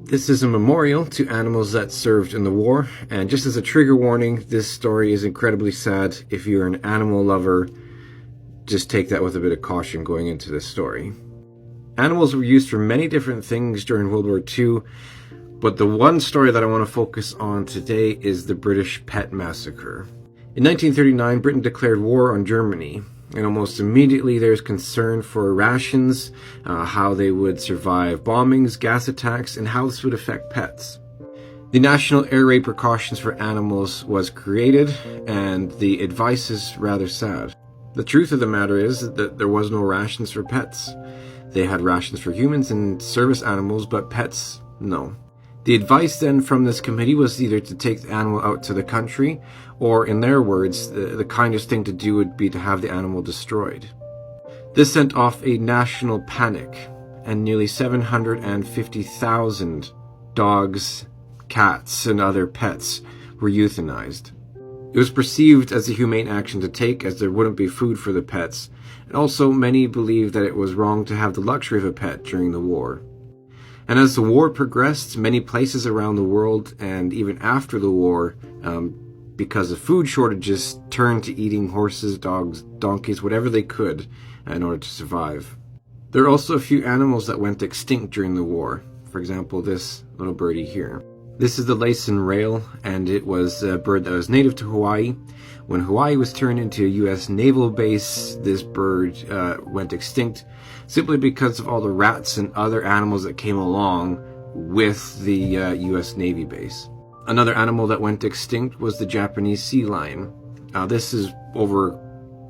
This is a memorial to animals that served in the war, and just as a trigger warning, this story is incredibly sad. If you're an animal lover, just take that with a bit of caution going into this story. Animals were used for many different things during World War II, but the one story that I want to focus on today is the British pet massacre. In 1939, Britain declared war on Germany, and almost immediately there's concern for rations, how they would survive bombings, gas attacks, and how this would affect pets. The National Air Raid Precautions for Animals was created, and the advice is rather sad. The truth of the matter is that there was no rations for pets. They had rations for humans and service animals, but pets, no. The advice then from this committee was either to take the animal out to the country, or in their words, the kindest thing to do would be to have the animal destroyed. This sent off a national panic, and nearly 750,000 dogs, cats, and other pets were euthanized. It was perceived as a humane action to take, as there wouldn't be food for the pets, and also many believed that it was wrong to have the luxury of a pet during the war. And as the war progressed, many places around the world, and even after the war, because of food shortages, turned to eating horses, dogs, donkeys, whatever they could in order to survive. There are also a few animals that went extinct during the war. For example, this little birdie here. This is the Laysan rail, and it was a bird that was native to Hawaii. When Hawaii was turned into a U.S. naval base, this bird went extinct simply because of all the rats and other animals that came along with the U.S. Navy base. Another animal that went extinct was the Japanese sea lion. This is over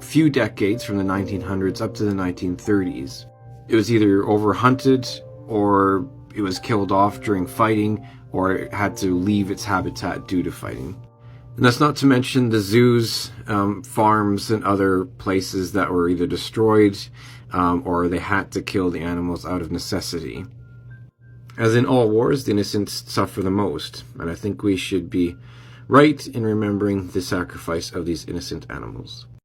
a few decades, from the 1900s up to the 1930s. It was either overhunted, or it was killed off during fighting, or it had to leave its habitat due to fighting. And that's not to mention the zoos, farms, and other places that were either destroyed or they had to kill the animals out of necessity. As in all wars, the innocent suffer the most, and I think we should be right in remembering the sacrifice of these innocent animals.